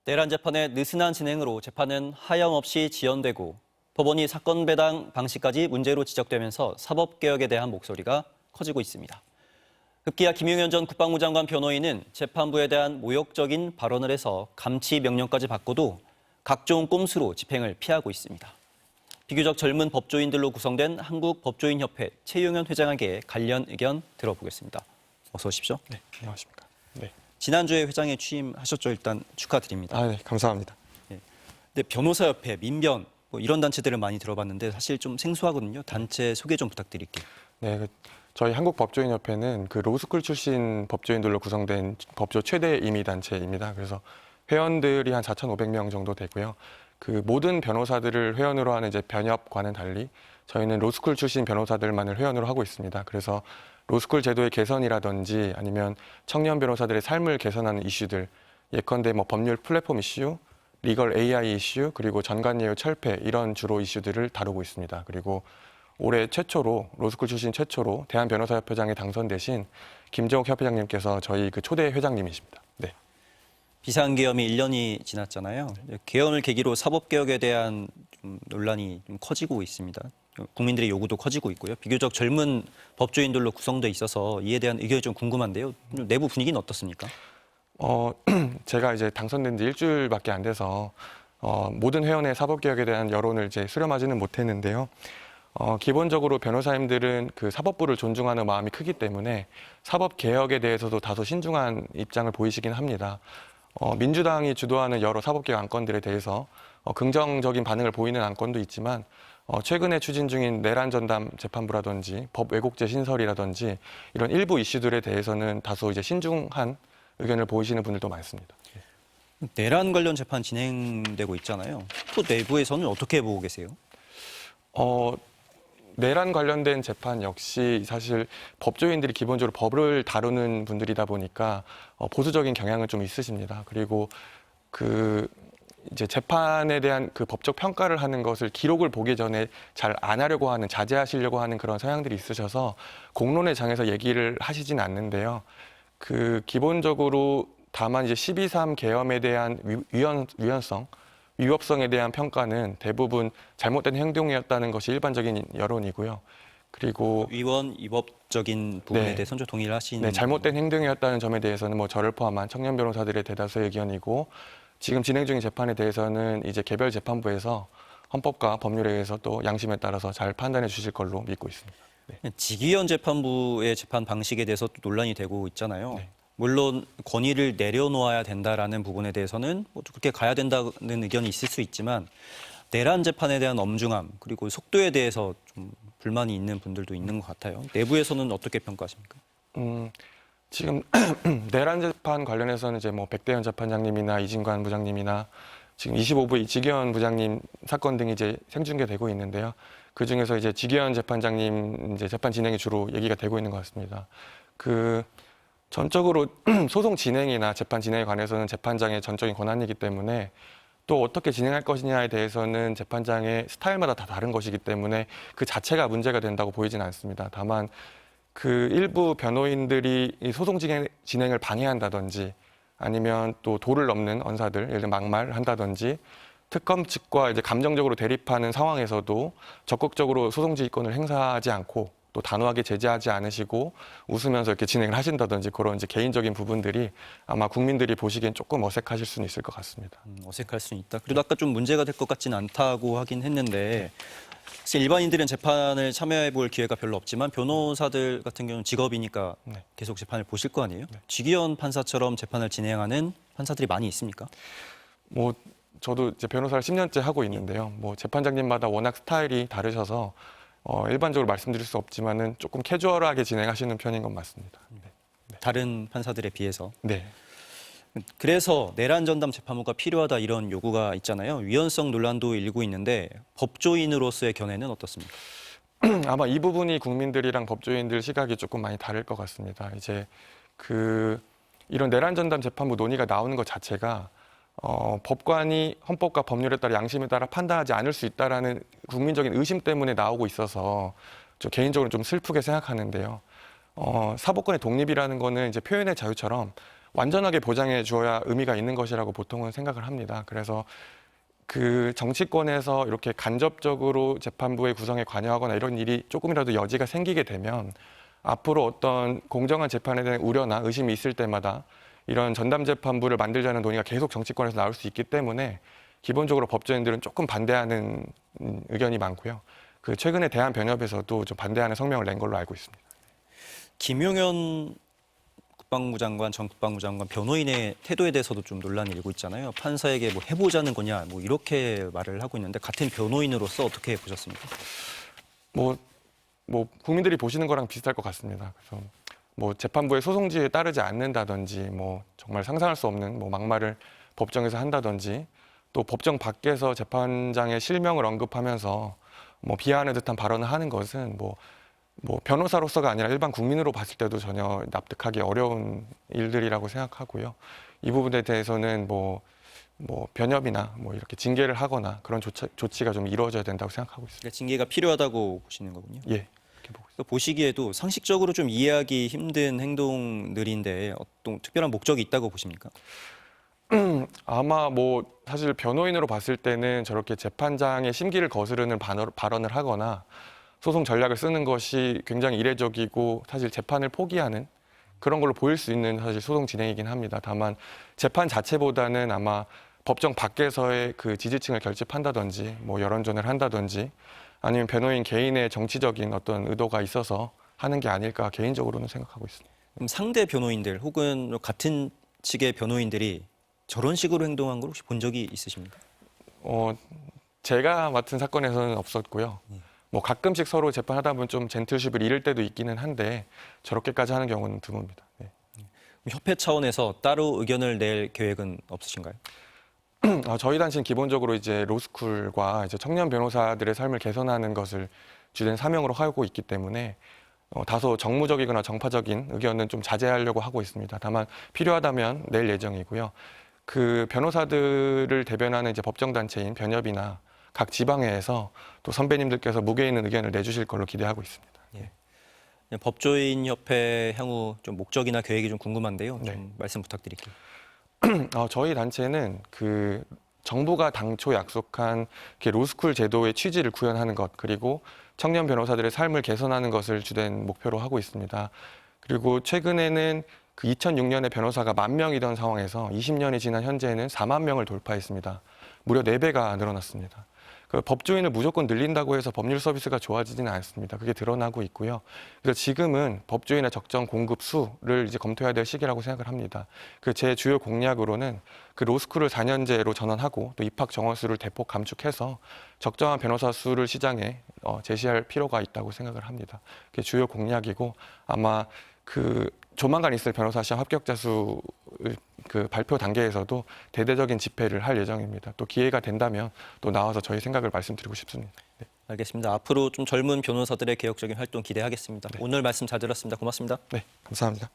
내란 재판의 느슨한 진행으로 재판은 하염없이 지연되고 법원이 사건 배당 방식까지 문제로 지적되면서 사법개혁에 대한 목소리가 커지고 있습니다. 급기야 김용현 전 국방부 장관 변호인은 재판부에 대한 모욕적인 발언을 해서 감치 명령까지 받고도 각종 꼼수로 집행을 피하고 있습니다. 비교적 젊은 법조인들로 구성된 한국법조인협회 최용현 회장에게 관련 의견 들어보겠습니다. 어서 오십시오. 네, 안녕하십니까. 네. 지난주에 회장에 취임하셨죠. 일단 축하드립니다. 네, 감사합니다. 근데 변호사협회, 민변 뭐 이런 단체들을 많이 들어봤는데 사실 좀 생소하거든요. 단체 소개 좀 부탁드릴게요. 네, 저희 한국법조인협회는 그 로스쿨 출신 법조인들로 구성된 법조 최대 임의 단체입니다. 그래서 회원들이 한 4,500명 정도 되고요. 그 모든 변호사들을 회원으로 하는 이제 변협과는 달리 저희는 로스쿨 출신 변호사들만을 회원으로 하고 있습니다. 그래서 로스쿨 제도의 개선이라든지 아니면 청년 변호사들의 삶을 개선하는 이슈들, 예컨대 뭐 법률 플랫폼 이슈, 리걸 AI 이슈, 그리고 전관예우 철폐 이런 주로 이슈들을 다루고 있습니다. 그리고 올해 최초로 로스쿨 출신 최초로 대한변호사협회장에 당선되신 김정욱 협회장님께서 저희 그 초대 회장님이십니다. 네. 비상계엄이 1년이 지났잖아요. 계엄을 계기로 사법개혁에 대한 좀 논란이 좀 커지고 있습니다. 국민들의 요구도 커지고 있고요. 비교적 젊은 법조인들로 구성돼 있어서 이에 대한 의견이 좀 궁금한데요. 내부 분위기는 어떻습니까? 제가 이제 당선된 지 일주일밖에 안 돼서 모든 회원의 사법개혁에 대한 여론을 이제 수렴하지는 못했는데요. 기본적으로 변호사님들은 그 사법부를 존중하는 마음이 크기 때문에 사법개혁에 대해서도 다소 신중한 입장을 보이시긴 합니다. 민주당이 주도하는 여러 사법개혁 안건들에 대해서 긍정적인 반응을 보이는 안건도 있지만 최근에 추진 중인 내란 전담 재판부라든지 법 왜곡죄 신설이라든지 이런 일부 이슈들에 대해서는 다소 이제 신중한 의견을 보이시는 분들도 많습니다. 내란 관련 재판 진행되고 있잖아요. 또 내부에서는 어떻게 보고 계세요? 내란 관련된 재판 역시 사실 법조인들이 기본적으로 법을 다루는 분들이다 보니까 보수적인 경향은 좀 있으십니다. 그리고 그 이제 재판에 대한 그 법적 평가를 하는 것을 기록을 보기 전에 잘 안 하려고 하는, 자제하시려고 하는 그런 성향들이 있으셔서 공론의 장에서 얘기를 하시진 않는데요. 그 기본적으로 다만 이제 12.3 계엄에 대한 위헌성, 위법성에 대한 평가는 대부분 잘못된 행동이었다는 것이 일반적인 여론이고요. 그리고 위법적인 부분에 네. 대해서는 좀 동의를 하시는 네, 잘못된 행동이었다는 점에 대해서는 뭐 저를 포함한 청년 변호사들의 대다수의 의견이고 지금 진행 중인 재판에 대해서는 이제 개별 재판부에서 헌법과 법률에 의해서 또 양심에 따라서 잘 판단해 주실 걸로 믿고 있습니다. 네. 직위원 재판부의 재판 방식에 대해서 또 논란이 되고 있잖아요. 네. 물론 권위를 내려놓아야 된다라는 부분에 대해서는 뭐 그렇게 가야 된다는 의견이 있을 수 있지만 내란 재판에 대한 엄중함 그리고 속도에 대해서 좀 불만이 있는 분들도 있는 것 같아요. 내부에서는 어떻게 평가하십니까? 지금 내란 재판 관련해서는 이제 뭐 백대현 재판장님이나 이진관 부장님이나 지금 25부의 직위원 부장님 사건 등이 이제 생중계되고 있는데요. 그 중에서 이제 직위원 재판장님 이제 재판 진행이 주로 얘기가 되고 있는 것 같습니다. 그 전적으로 소송 진행이나 재판 진행에 관해서는 재판장의 전적인 권한이기 때문에 또 어떻게 진행할 것이냐에 대해서는 재판장의 스타일마다 다 다른 것이기 때문에 그 자체가 문제가 된다고 보이진 않습니다. 다만 그 일부 변호인들이 이 소송 진행을 방해한다든지 아니면 또 도를 넘는 언사들, 예를 들어 막말한다든지 특검 측과 이제 감정적으로 대립하는 상황에서도 적극적으로 소송 지휘권을 행사하지 않고 또 단호하게 제재하지 않으시고 웃으면서 이렇게 진행을 하신다든지 그런 이제 개인적인 부분들이 아마 국민들이 보시기엔 조금 어색하실 수는 있을 것 같습니다. 어색할 수는 있다. 그래도 아까 좀 문제가 될 것 같지는 않다고 하긴 했는데 사실 일반인들은 재판을 참여해 볼 기회가 별로 없지만 변호사들 같은 경우는 직업이니까 네. 계속 재판을 보실 거 아니에요? 직위원 판사처럼 재판을 진행하는 판사들이 많이 있습니까? 뭐 저도 이제 변호사를 10년째 하고 있는데요. 뭐 재판장님마다 워낙 스타일이 다르셔서 일반적으로 말씀드릴 수 없지만은 조금 캐주얼하게 진행하시는 편인 건 맞습니다. 네. 다른 판사들에 비해서. 네. 그래서 내란 전담 재판부가 필요하다 이런 요구가 있잖아요. 위헌성 논란도 일고 있는데 법조인으로서의 견해는 어떻습니까? 아마 이 부분이 국민들이랑 법조인들 시각이 조금 많이 다를 것 같습니다. 이제 그 이런 내란 전담 재판부 논의가 나오는 것 자체가 법관이 헌법과 법률에 따라 양심에 따라 판단하지 않을 수 있다라는 국민적인 의심 때문에 나오고 있어서 저 개인적으로 좀 슬프게 생각하는데요. 사법권의 독립이라는 거는 이제 표현의 자유처럼 완전하게 보장해 주어야 의미가 있는 것이라고 보통은 생각을 합니다. 그래서 그 정치권에서 이렇게 간접적으로 재판부의 구성에 관여하거나 이런 일이 조금이라도 여지가 생기게 되면 앞으로 어떤 공정한 재판에 대한 우려나 의심이 있을 때마다 이런 전담재판부를 만들자는 논의가 계속 정치권에서 나올 수 있기 때문에 기본적으로 법조인들은 조금 반대하는 의견이 많고요. 그 최근에 대한변협에서도 좀 반대하는 성명을 낸 걸로 알고 있습니다. 김용현 국방부 장관, 전 국방부 장관 변호인의 태도에 대해서도 좀 논란이 일고 있잖아요. 판사에게 뭐 해보자는 거냐, 뭐 이렇게 말을 하고 있는데 같은 변호인으로서 어떻게 보셨습니까? 뭐 국민들이 보시는 거랑 비슷할 것 같습니다. 그래서 뭐 재판부의 소송지에 따르지 않는다든지 뭐 정말 상상할 수 없는 뭐 막말을 법정에서 한다든지 또 법정 밖에서 재판장의 실명을 언급하면서 뭐 비하하는 듯한 발언을 하는 것은 뭐 변호사로서가 아니라 일반 국민으로 봤을 때도 전혀 납득하기 어려운 일들이라고 생각하고요. 이 부분에 대해서는 뭐 변협이나 뭐 이렇게 징계를 하거나 그런 조치가 좀 이루어져야 된다고 생각하고 있습니다. 그러니까 징계가 필요하다고 보시는 거군요. 예, 이렇게 보고 있습니다. 보시기에도 상식적으로 좀 이해하기 힘든 행동들인데 어떤 특별한 목적이 있다고 보십니까? 아마 뭐 사실 변호인으로 봤을 때는 저렇게 재판장의 심기를 거스르는 발언을 하거나 소송 전략을 쓰는 것이 굉장히 이례적이고 사실 재판을 포기하는 그런 걸로 보일 수 있는 사실 소송 진행이긴 합니다. 다만 재판 자체보다는 아마 법정 밖에서의 그 지지층을 결집한다든지 뭐 여론전을 한다든지 아니면 변호인 개인의 정치적인 어떤 의도가 있어서 하는 게 아닐까 개인적으로는 생각하고 있습니다. 그럼 상대 변호인들 혹은 같은 측의 변호인들이 저런 식으로 행동한 걸 혹시 본 적이 있으십니까? 제가 맡은 사건에서는 없었고요. 뭐 가끔씩 서로 재판하다 보면 좀 젠틀십을 잃을 때도 있기는 한데 저렇게까지 하는 경우는 드뭅니다. 네. 협회 차원에서 따로 의견을 낼 계획은 없으신가요? 저희 단체는 기본적으로 이제 로스쿨과 이제 청년 변호사들의 삶을 개선하는 것을 주된 사명으로 하고 있기 때문에 다소 정무적이거나 정파적인 의견은 좀 자제하려고 하고 있습니다. 다만 필요하다면 낼 예정이고요. 그 변호사들을 대변하는 이제 법정단체인 변협이나 각 지방회에서 또 선배님들께서 무게 있는 의견을 내주실 걸로 기대하고 있습니다. 예. 법조인 협회 향후 좀 목적이나 계획이 좀 궁금한데요. 네. 좀 말씀 부탁드릴게요. 저희 단체는 그 정부가 당초 약속한 로스쿨 제도의 취지를 구현하는 것 그리고 청년 변호사들의 삶을 개선하는 것을 주된 목표로 하고 있습니다. 그리고 최근에는 그 2006년에 변호사가 10,000명이던 상황에서 20년이 지난 현재는 40,000명을 돌파했습니다. 무려 4배가 늘어났습니다. 그 법조인을 무조건 늘린다고 해서 법률 서비스가 좋아지지는 않습니다. 그게 드러나고 있고요. 그래서 지금은 법조인의 적정 공급 수를 이제 검토해야 될 시기라고 생각을 합니다. 그 제 주요 공약으로는 그 로스쿨을 4년제로 전환하고 또 입학 정원 수를 대폭 감축해서 적정한 변호사 수를 시장에 제시할 필요가 있다고 생각을 합니다. 그게 주요 공약이고 아마 그 조만간 있을 변호사 시험 합격자 수 그 발표 단계에서도 대대적인 집회를 할 예정입니다. 또 기회가 된다면 또 나와서 저희 생각을 말씀드리고 싶습니다. 네. 알겠습니다. 앞으로 좀 젊은 변호사들의 개혁적인 활동 기대하겠습니다. 네. 오늘 말씀 잘 들었습니다. 고맙습니다. 네, 감사합니다.